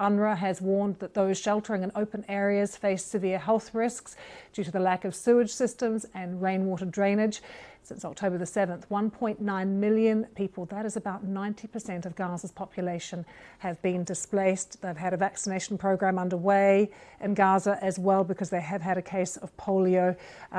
UNRWA has warned that those sheltering in open areas face severe health risks due to the lack of sewage systems and rainwater drainage. Since October the 7th, 1.9 million people, that is about 90% of Gaza's population, have been displaced. They've had a vaccination program underway in Gaza as well because they have had a case of polio.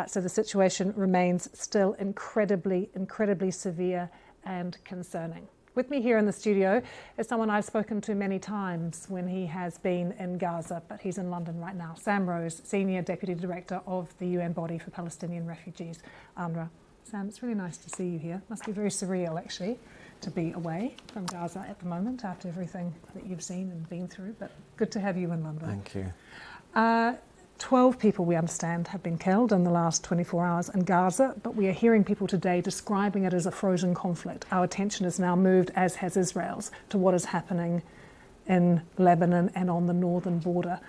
So the situation remains still incredibly severe and concerning. With me here in the studio is someone I've spoken to many times when he has been in Gaza, but he's in London right now. Sam Rose, Senior Deputy Director of the UN Body for Palestinian Refugees, UNRWA. Sam, it's really nice to see you here. Must be very surreal, actually, to be away from Gaza at the moment after everything that you've seen and been through, but good to have you in London. Thank you. 12 people, we understand, have been killed in the last 24 hours in Gaza, but we are hearing people today describing it as a frozen conflict. Our attention is now moved, as has Israel's, to what is happening in Lebanon and on the northern border.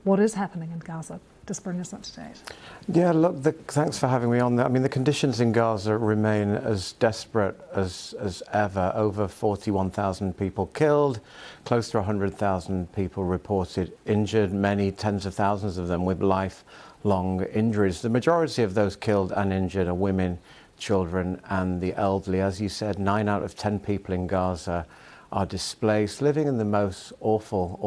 What is happening in Gaza? Just bring us up to date. Yeah, look, thanks for having me on there. I mean, the conditions in Gaza remain as desperate as ever. Over 41,000 people killed, close to 100,000 people reported injured, many tens of thousands of them with lifelong injuries. The majority of those killed and injured are women, children and the elderly. As you said, 9 out of 10 people in Gaza are displaced, living in the most awful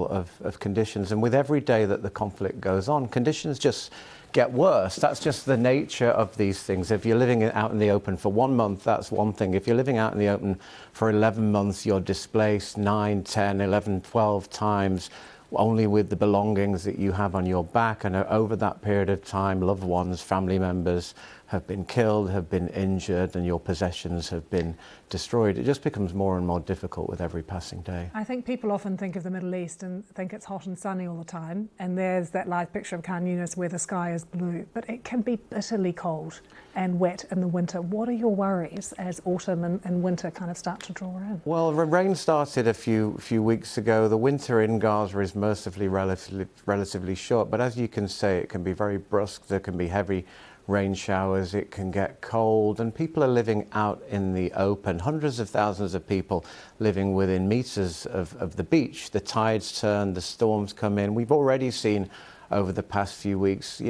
of conditions. And with every day that the conflict goes on, conditions just get worse. That's just the nature of these things. If you're living out in the open for 1 month, that's one thing. If you're living out in the open for 11 months, you're displaced 9, 10, 11, 12 times, only with the belongings that you have on your back. And over that period of time, loved ones, family members have been killed, have been injured, and your possessions have been destroyed. It just becomes more and more difficult with every passing day. I think people often think of the Middle East and think it's hot and sunny all the time, and there's that live picture of Khan Yunis where the sky is blue, but it can be bitterly cold and wet in the winter. What are your worries as autumn and winter kind of start to draw in? Well, the rain started a few weeks ago. The winter in Gaza is mercifully relatively short, but as you can say, it can be very brusque. There can be heavy rain showers, it can get cold, and people are living out in the open. Hundreds of thousands of people living within meters of the beach. The tides turn, the storms come in. We've already seen over the past few weeks,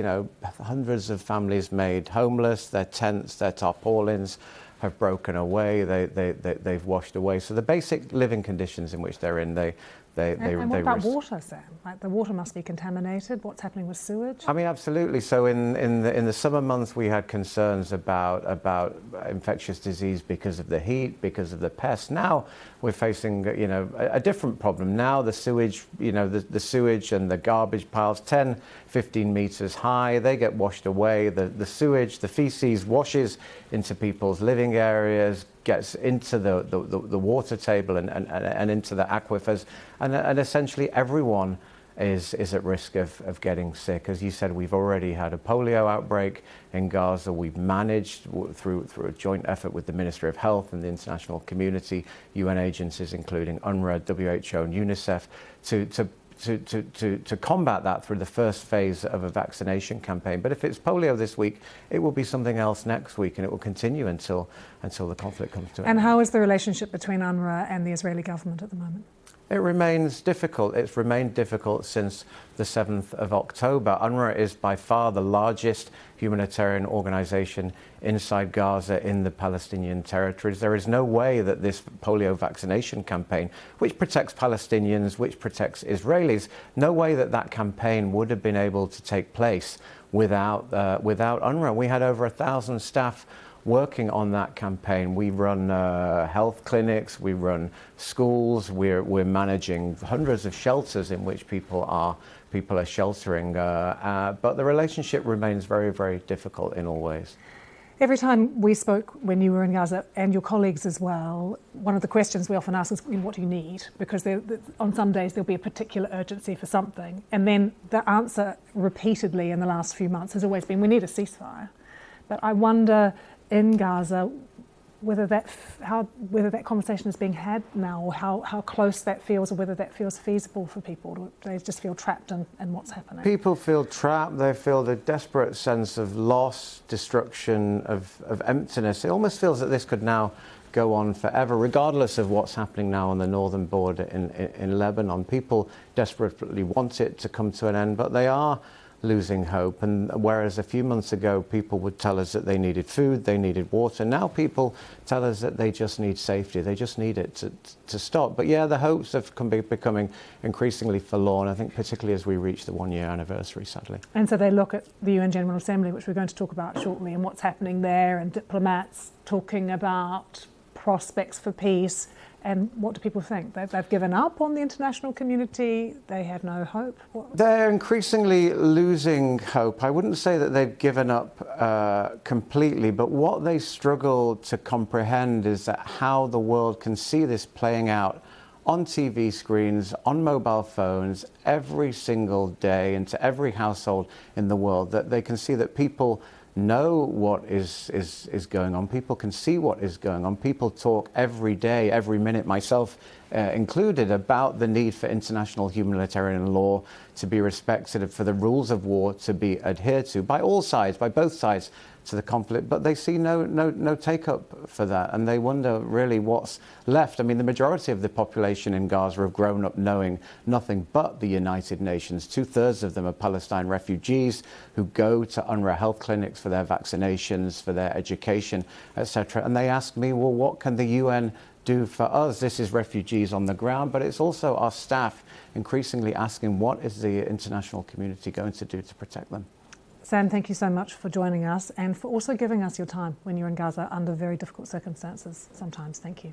hundreds of families made homeless. Their tents, their tarpaulins have broken away. They've washed away. So the basic living conditions in which they're in, And what about water, Sam? Like, the water must be contaminated. What's happening with sewage? I mean, absolutely. So in the summer months, we had concerns about infectious disease because of the heat, because of the pests. Now we're facing a different problem. Now the sewage, the sewage and the garbage piles, 10, 15 meters high, they get washed away. The sewage, the feces washes into people's living areas, gets into the water table and into the aquifers, and essentially everyone is at risk of getting sick. As you said, we've already had a polio outbreak in Gaza. We've managed through a joint effort with the Ministry of Health and the international community, UN agencies including UNRWA, WHO and UNICEF to combat that through the first phase of a vaccination campaign. But if it's polio this week, it will be something else next week, and it will continue until the conflict comes to an end. And how is the relationship between UNRWA and the Israeli government at the moment? It remains difficult. It's remained difficult since the 7th of October. UNRWA is by far the largest humanitarian organization inside Gaza in the Palestinian territories. There is no way that this polio vaccination campaign, which protects Palestinians, which protects Israelis, no way that campaign would have been able to take place without UNRWA. We had over 1,000 staff working on that campaign. We run health clinics, we run schools, we're managing hundreds of shelters in which people are sheltering, but the relationship remains very, very difficult in all ways. Every time we spoke when you were in Gaza, and your colleagues as well, one of the questions we often ask is, what do you need? Because on some days there'll be a particular urgency for something, and then the answer repeatedly in the last few months has always been, we need a ceasefire. But I wonder in Gaza whether that conversation is being had now, or how close that feels, or whether that feels feasible for people. Do they just feel trapped in what's happening? People feel trapped. They feel the desperate sense of loss, destruction, of emptiness. It almost feels that this could now go on forever, regardless of what's happening now on the northern border in Lebanon. People desperately want it to come to an end, but they are losing hope. And whereas a few months ago people would tell us that they needed food, they needed water, now people tell us that they just need safety, they just need it to stop. But yeah, the hopes have becoming increasingly forlorn, I think, particularly as we reach the 1-year anniversary, sadly. And so they look at the UN General Assembly, which we're going to talk about shortly, and what's happening there, and diplomats talking about prospects for peace. And what do people think? They've given up on the international community? They have no hope? They're increasingly losing hope. I wouldn't say that they've given up completely, but what they struggle to comprehend is that how the world can see this playing out on TV screens, on mobile phones, every single day, into every household in the world, that they can see that people know what is going on. People can see what is going on. People talk every day, every minute, myself included, about the need for international humanitarian law to be respected, for the rules of war to be adhered to by all sides, by both sides to the conflict. But they see no take-up for that, and they wonder really what's left. I mean, the majority of the population in Gaza have grown up knowing nothing but the United Nations. 2/3 of them are Palestine refugees who go to UNRWA health clinics for their vaccinations, for their education, etc. And they ask me, well, what can the UN do for us? This is refugees on the ground, but it's also our staff increasingly asking, what is the international community going to do to protect them? Sam, thank you so much for joining us and for also giving us your time when you're in Gaza under very difficult circumstances sometimes. Thank you.